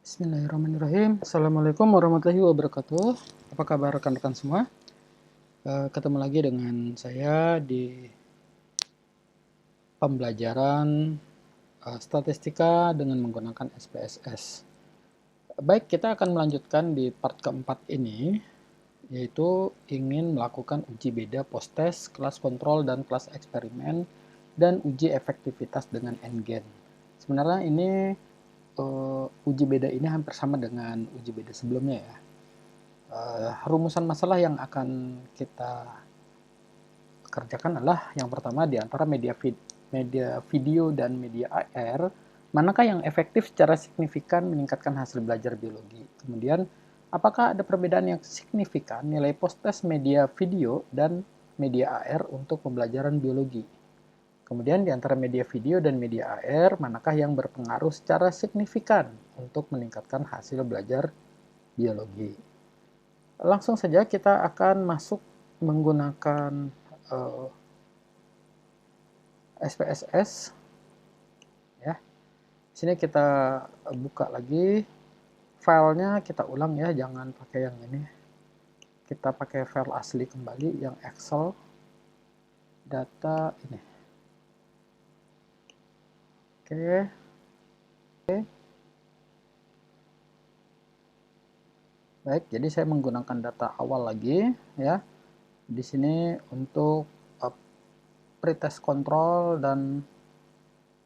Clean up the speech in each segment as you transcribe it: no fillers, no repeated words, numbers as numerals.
Bismillahirrahmanirrahim. Assalamualaikum warahmatullahi wabarakatuh. Apa kabar rekan-rekan semua? Ketemu lagi dengan saya di pembelajaran statistika dengan menggunakan SPSS. Baik, kita akan melanjutkan di part keempat ini, yaitu ingin melakukan uji beda post-test, kelas kontrol, dan kelas eksperimen, dan uji efektivitas dengan NGen. Sebenarnya ini uji beda ini hampir sama dengan uji beda sebelumnya ya. Rumusan masalah yang akan kita kerjakan adalah yang pertama di antara media video dan media AR, manakah yang efektif secara signifikan meningkatkan hasil belajar biologi. Kemudian, apakah ada perbedaan yang signifikan nilai post-test media video dan media AR untuk pembelajaran biologi. Kemudian di antara media video dan media AR, manakah yang berpengaruh secara signifikan untuk meningkatkan hasil belajar biologi. Langsung saja kita akan masuk menggunakan SPSS ya. Di sini kita buka lagi filenya, kita ulang ya, jangan pakai yang ini. Kita pakai file asli kembali yang Excel data ini. Oke. Baik, jadi saya menggunakan data awal lagi ya. Di sini untuk pretest kontrol dan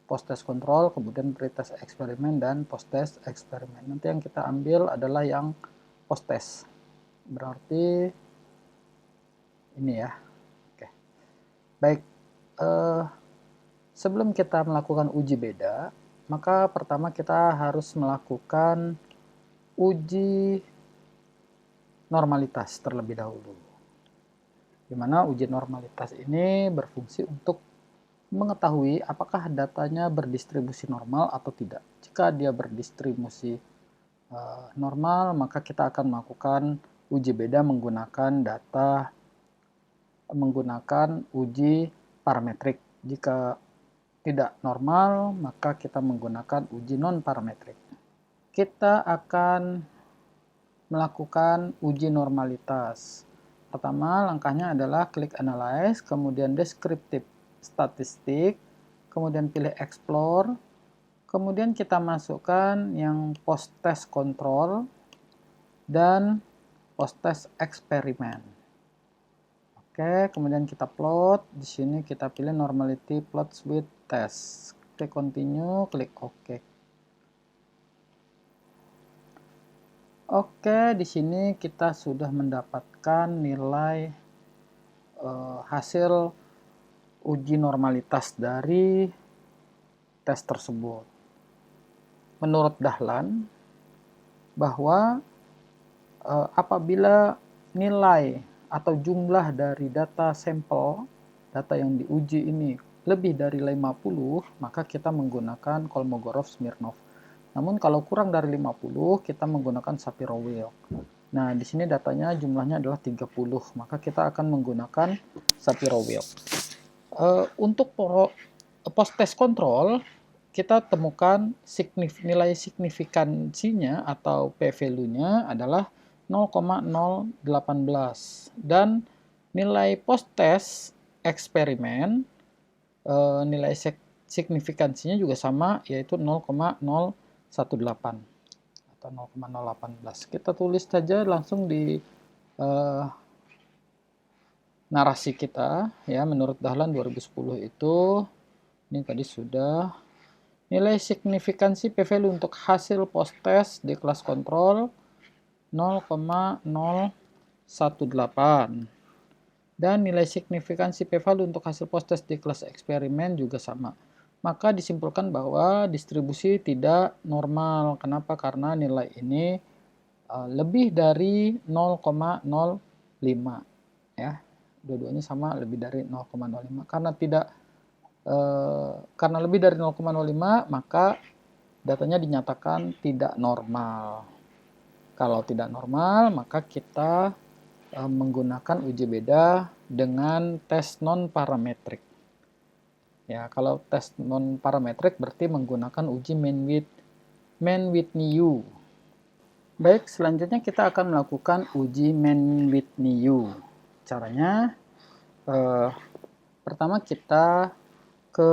post-test kontrol, kemudian pretest eksperimen dan post-test eksperimen. Nanti yang kita ambil adalah yang post-test. Berarti ini ya. Oke. Baik. Sebelum kita melakukan uji beda, maka pertama kita harus melakukan uji normalitas terlebih dahulu. Di mana uji normalitas ini berfungsi untuk mengetahui apakah datanya berdistribusi normal atau tidak. Jika dia berdistribusi normal, maka kita akan melakukan uji beda menggunakan uji parametrik. Jika tidak normal, maka kita menggunakan uji non-parametrik. Kita akan melakukan uji normalitas. Pertama, langkahnya adalah klik analyze, kemudian descriptive statistik, kemudian pilih explore, kemudian kita masukkan yang post-test control dan post-test eksperimen. Oke, kemudian kita plot. Di sini kita pilih normality plots with test. Klik continue, klik OK. Oke, di sini kita sudah mendapatkan nilai hasil uji normalitas dari tes tersebut. Menurut Dahlan, bahwa apabila nilai atau jumlah dari data sampel, data yang diuji ini lebih dari 50, maka kita menggunakan Kolmogorov-Smirnov. Namun kalau kurang dari 50, kita menggunakan Shapiro-Wilk. Nah, di sini datanya jumlahnya adalah 30, maka kita akan menggunakan Shapiro-Wilk. Untuk post-test control, kita temukan nilai signifikansinya atau p-value-nya adalah 0,018 dan nilai post-test eksperimen nilai signifikansinya juga sama, yaitu 0,018 atau 0,018. Kita tulis saja langsung di narasi kita ya. Menurut Dahlan 2010 itu ini tadi sudah nilai signifikansi p-value untuk hasil post-test di kelas kontrol 0,018 dan nilai signifikansi p-value untuk hasil post-test di kelas eksperimen juga sama. Maka disimpulkan bahwa distribusi tidak normal. Kenapa? Karena nilai ini lebih dari 0,05 ya. Dua-duanya sama, lebih dari 0,05. Karena lebih dari 0,05, maka datanya dinyatakan tidak normal. Kalau tidak normal, maka kita menggunakan uji beda dengan tes non-parametrik. Ya, kalau tes non-parametrik berarti menggunakan uji Mann-Whitney-U. Baik, selanjutnya kita akan melakukan uji main with new. Caranya, pertama kita ke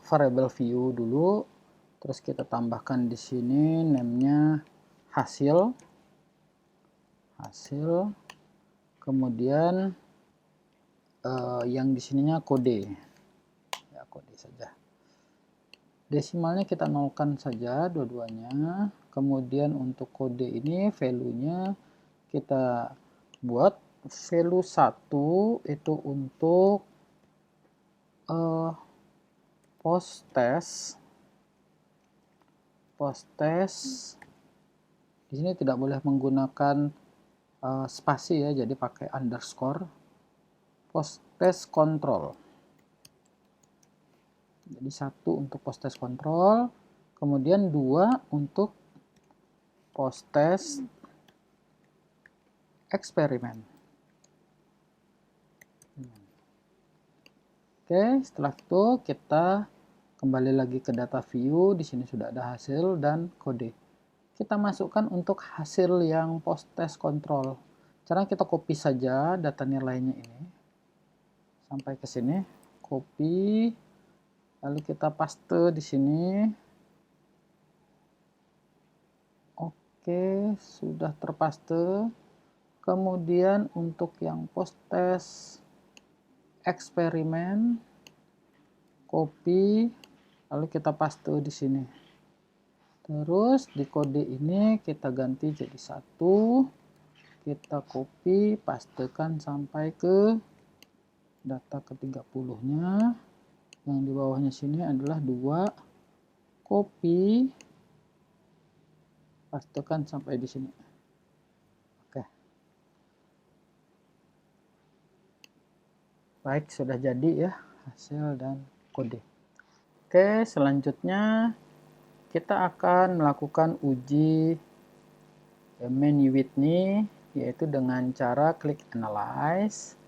variable view dulu, terus kita tambahkan di sini name-nya hasil, kemudian yang di sininya kode, ya kode saja. Desimalnya kita nolkan saja dua-duanya. Kemudian untuk kode ini value-nya kita buat value 1 itu untuk post test. Di sini tidak boleh menggunakan spasi ya, jadi pakai underscore. Post test control. Jadi 1 untuk post test control, kemudian 2 untuk post test eksperimen. Oke, setelah itu kita kembali lagi ke data view. Di sini sudah ada hasil dan kode. Kita masukkan untuk hasil yang post test control. Cara kita copy saja data nilainya ini sampai ke sini, copy, lalu kita paste di sini. Oke, sudah terpaste. Kemudian untuk yang post test eksperimen, copy, lalu kita paste di sini. Terus di kode ini kita ganti jadi 1, kita copy, pastekan sampai ke data ke-30-nya. Yang di bawahnya sini adalah 2, copy, pastekan sampai di sini. Oke. Baik, sudah jadi ya hasil dan kode. Oke, selanjutnya kita akan melakukan uji menu Whitney, yaitu dengan cara klik analyze,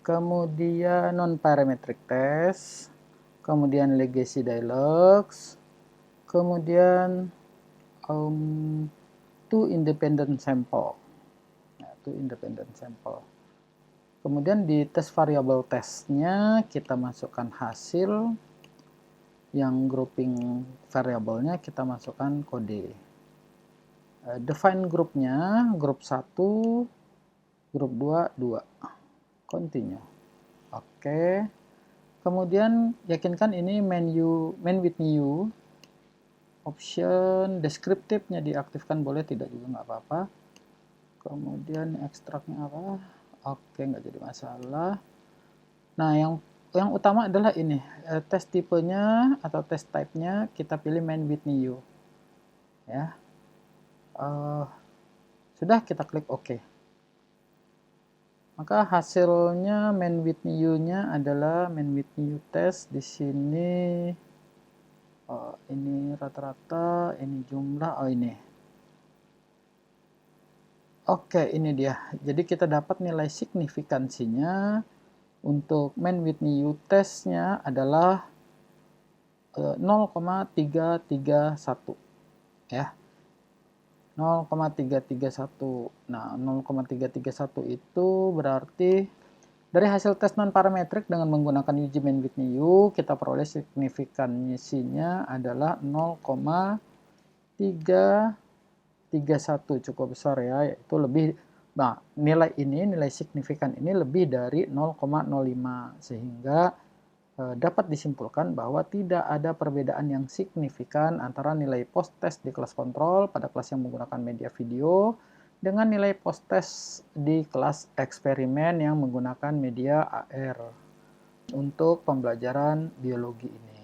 kemudian non-parametric test, kemudian legacy dialogs, kemudian two independent sample. Kemudian di test variable testnya kita masukkan hasil, yang grouping variabelnya kita masukkan kode. Define grupnya, grup 1, grup 2, 2. Continue. Oke. Kemudian yakinkan ini main with new. Option deskriptifnya diaktifkan, boleh, tidak juga nggak apa-apa. Kemudian ekstraknya apa? Oke, nggak jadi masalah. Nah, yang utama adalah ini, test tipenya atau test type-nya kita pilih main with new. Ya. Sudah, kita klik OK. Maka hasilnya main with new-nya adalah main with new test. Di sini ini rata-rata, ini jumlah, ini. Oke, ini dia. Jadi kita dapat nilai signifikansinya untuk main with new testnya adalah 0,331 ya. 0,331. Nah, 0,331 itu berarti dari hasil tes non parametrik dengan menggunakan uji main with new, kita peroleh signifikansinya adalah 0,331, cukup besar ya, yaitu lebih. Nah, nilai signifikan ini lebih dari 0,05, sehingga dapat disimpulkan bahwa tidak ada perbedaan yang signifikan antara nilai post-test di kelas kontrol pada kelas yang menggunakan media video dengan nilai post-test di kelas eksperimen yang menggunakan media AR untuk pembelajaran biologi ini.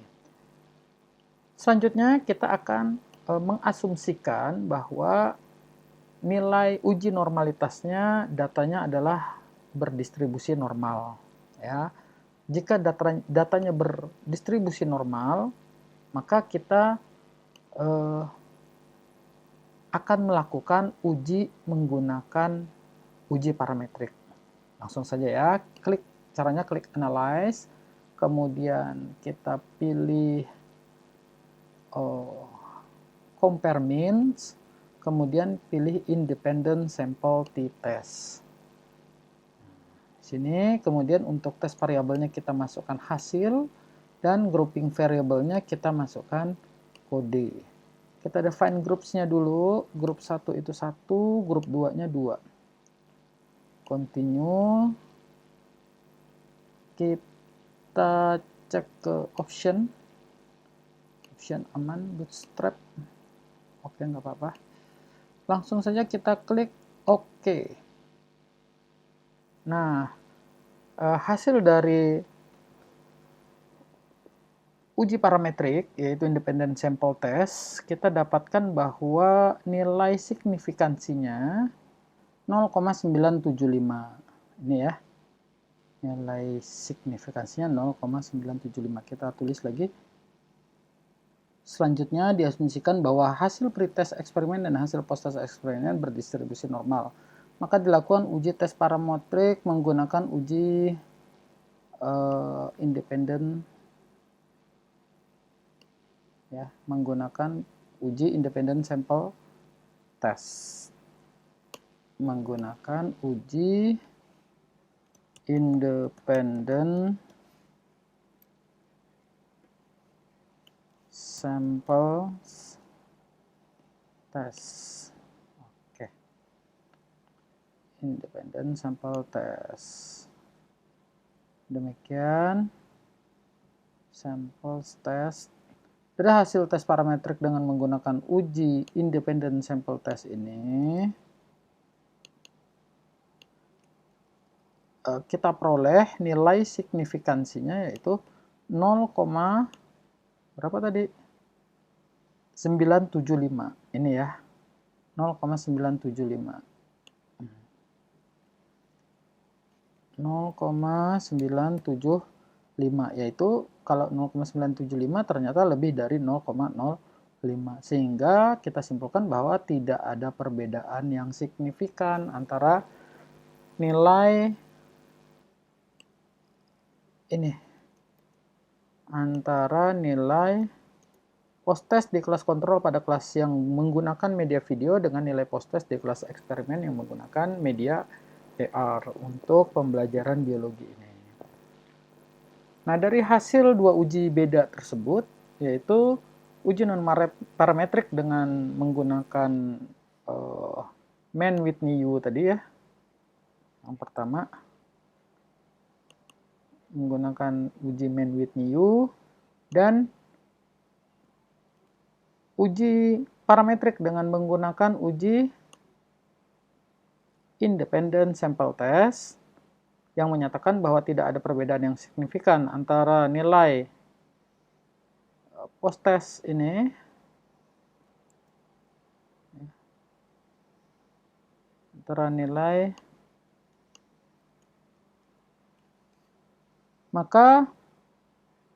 Selanjutnya kita akan mengasumsikan bahwa nilai uji normalitasnya datanya adalah berdistribusi normal ya. Jika datanya berdistribusi normal, maka kita akan melakukan uji menggunakan uji parametrik. Langsung saja ya, caranya klik analyze, kemudian kita pilih compare means, kemudian pilih independent sample t-test. Sini kemudian untuk tes variabelnya kita masukkan hasil, dan grouping variabelnya kita masukkan kode. Kita define groups-nya dulu. Grup 1 itu 1, grup 2-nya 2. Continue. Kita cek ke option. Option aman, bootstrap. Oke, nggak apa-apa. Langsung saja kita klik OK. Nah, hasil dari uji parametrik, yaitu independent sample test, kita dapatkan bahwa nilai signifikansinya 0,975. Ini ya, nilai signifikansinya 0,975. Kita tulis lagi. Selanjutnya diasumsikan bahwa hasil pretest eksperimen dan hasil post-test eksperimen berdistribusi normal. Maka dilakukan uji tes parametrik menggunakan uji independent, ya, menggunakan uji independent sample test. Menggunakan uji independent sample test. Oke. Independent sample test. Demikian sample test. Dari hasil tes parametrik dengan menggunakan uji independent sample test ini, kita peroleh nilai signifikansinya yaitu 0, berapa tadi? 975. Ini ya. 0,975. 0,975, yaitu kalau 0,975 ternyata lebih dari 0,05, sehingga kita simpulkan bahwa tidak ada perbedaan yang signifikan antara nilai ini, antara nilai post-test di kelas kontrol pada kelas yang menggunakan media video dengan nilai post-test di kelas eksperimen yang menggunakan media AR untuk pembelajaran biologi ini. Nah, dari hasil dua uji beda tersebut, yaitu uji non-parametrik dengan menggunakan Mann-Whitney-U tadi ya, yang pertama, menggunakan uji Mann-Whitney-U, dan uji parametrik dengan menggunakan uji independent sample test yang menyatakan bahwa tidak ada perbedaan yang signifikan antara nilai post-test ini maka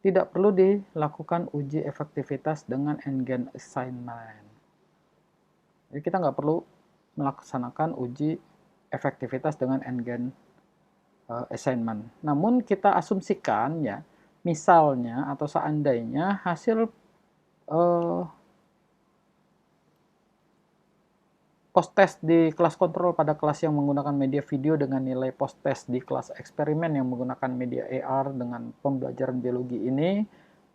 tidak perlu dilakukan uji efektivitas dengan n-gain assignment. Jadi kita nggak perlu melaksanakan uji efektivitas dengan n-gain assignment. Namun kita asumsikan ya, misalnya atau seandainya hasil post-test di kelas kontrol pada kelas yang menggunakan media video dengan nilai post-test di kelas eksperimen yang menggunakan media AR dengan pembelajaran biologi ini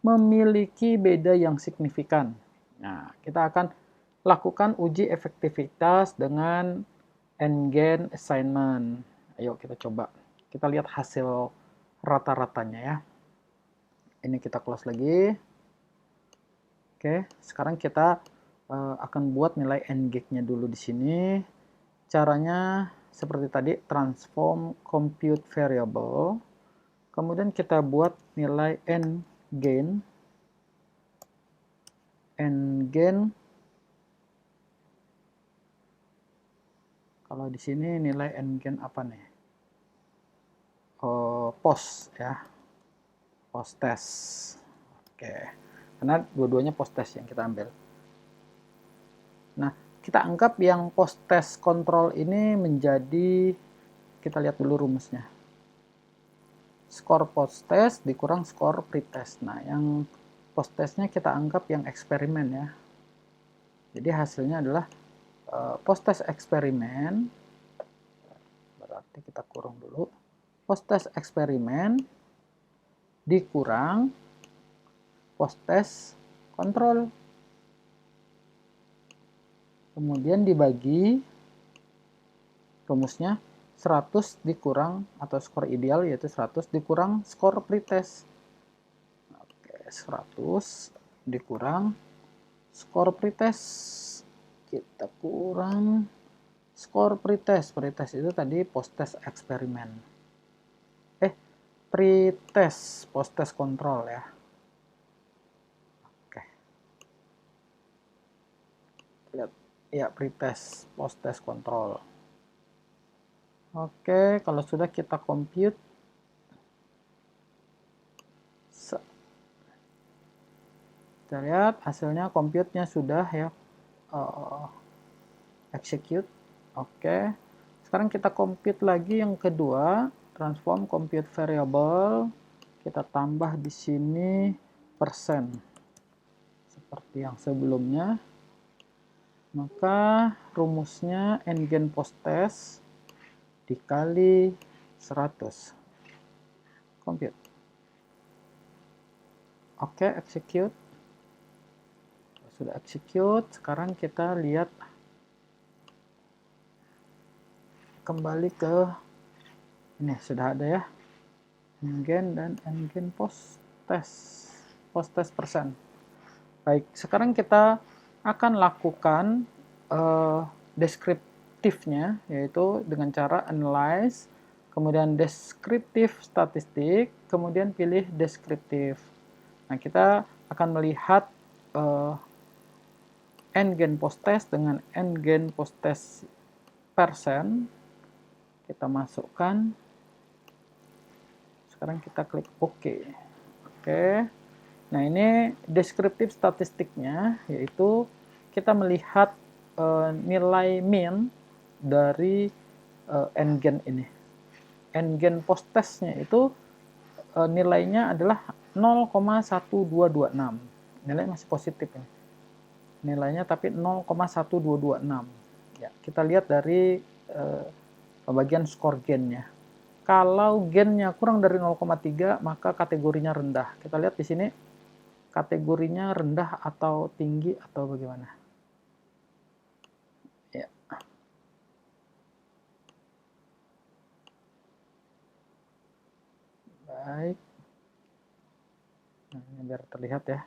memiliki beda yang signifikan. Nah, kita akan lakukan uji efektivitas dengan n-gain assignment. Ayo kita coba. Kita lihat hasil rata-ratanya ya. Ini kita close lagi. Oke, sekarang kita akan buat nilai n-gag-nya dulu di sini. Caranya seperti tadi, transform compute variable. Kemudian kita buat nilai n-gain. Kalau di sini nilai n-gain apa nih? Post ya. Post test. Oke. Karena dua-duanya post test yang kita ambil. Nah, kita anggap yang post-test control ini menjadi, kita lihat dulu rumusnya. Skor post-test dikurang skor pretest. Nah, yang post-testnya kita anggap yang eksperimen ya. Jadi hasilnya adalah post test eksperimen, berarti kita kurung dulu, post test eksperimen dikurang post test kontrol, kemudian dibagi, rumusnya 100 dikurang, atau skor ideal yaitu 100 dikurang skor pretest. Oke, 100 dikurang skor pretest, kita kurang skor pretest. Pretest itu tadi post test eksperimen. Pretest, post test kontrol ya. Oke. Lihat ya, pretest, post test kontrol. Oke, kalau sudah kita compute, kita lihat hasilnya, compute-nya sudah ya, execute. Oke, sekarang kita compute lagi yang kedua, transform compute variable, kita tambah di sini persen seperti yang sebelumnya. Maka rumusnya n-gain post test dikali 100. Compute. Oke, execute. Sudah execute, sekarang kita lihat kembali ke ini, sudah ada ya, n-gain dan n-gain post test persen. Baik, sekarang kita akan lakukan deskriptifnya, yaitu dengan cara analyze, kemudian deskriptif statistik, kemudian pilih deskriptif. Nah, kita akan melihat n-gain post test dengan n-gain post test persen. Kita masukkan. Sekarang kita klik OK. Oke. Nah, ini deskriptif statistiknya, yaitu kita melihat nilai mean dari n-gain ini. N-gain post testnya itu nilainya adalah 0,1226. Nilai masih positif ini. Nilainya tapi 0,1226. Ya, kita lihat dari pembagian skor gain-nya. Kalau gain-nya kurang dari 0,3, maka kategorinya rendah. Kita lihat di sini kategorinya rendah atau tinggi atau bagaimana. Ya. Baik. Nah, ini biar terlihat ya.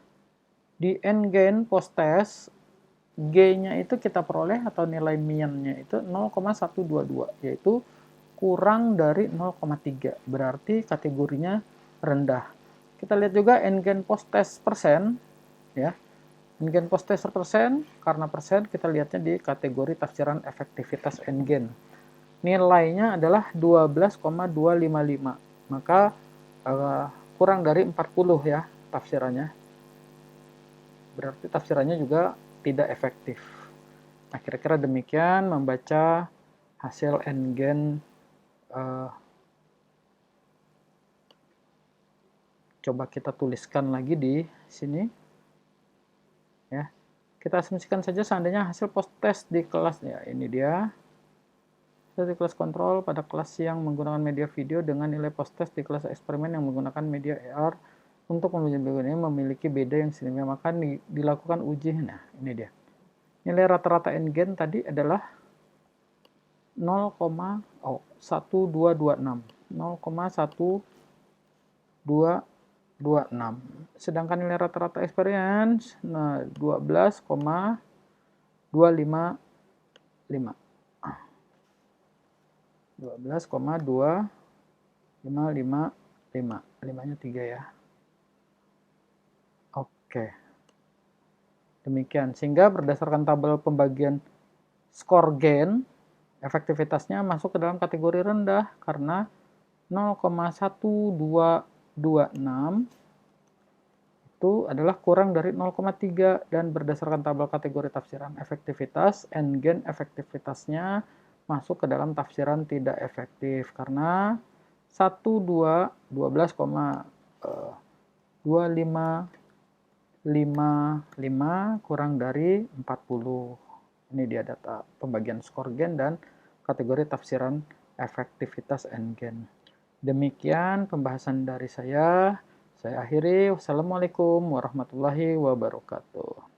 Di n-gain post test, G-nya itu kita peroleh atau nilai mean-nya itu 0,122, yaitu kurang dari 0,3. Berarti kategorinya rendah. Kita lihat juga n-gain post test persen, ya. N-gain post test persen, karena persen kita lihatnya di kategori tafsiran efektivitas n-gain. Nilainya adalah 12,255. Maka kurang dari 40 ya tafsirannya. Berarti tafsirannya juga tidak efektif. Nah, kira-kira demikian membaca hasil n-gain. Coba kita tuliskan lagi di sini. Ya. Kita asumsikan saja seandainya hasil post test di kelas, ya ini dia. Di kelas kontrol pada kelas yang menggunakan media video dengan nilai post test di kelas eksperimen yang menggunakan media AR untuk ini memiliki beda yang signifikan, maka dilakukan uji. Nah, ini dia. Nilai rata-rata n-gain tadi adalah 0,1226. 0,1226. Sedangkan nilai rata-rata experience 12,255. 12,2555. 5-nya 3 ya. Oke. Demikian. Sehingga berdasarkan tabel pembagian skor gain, efektivitasnya masuk ke dalam kategori rendah karena 0,1226 itu adalah kurang dari 0,3, dan berdasarkan tabel kategori tafsiran efektivitas, n-gain efektivitasnya masuk ke dalam tafsiran tidak efektif karena 12,255 kurang dari 40. Ini dia data pembagian skor gen dan kategori tafsiran efektivitas N-gen. Demikian pembahasan dari saya. Saya akhiri. Wassalamualaikum warahmatullahi wabarakatuh.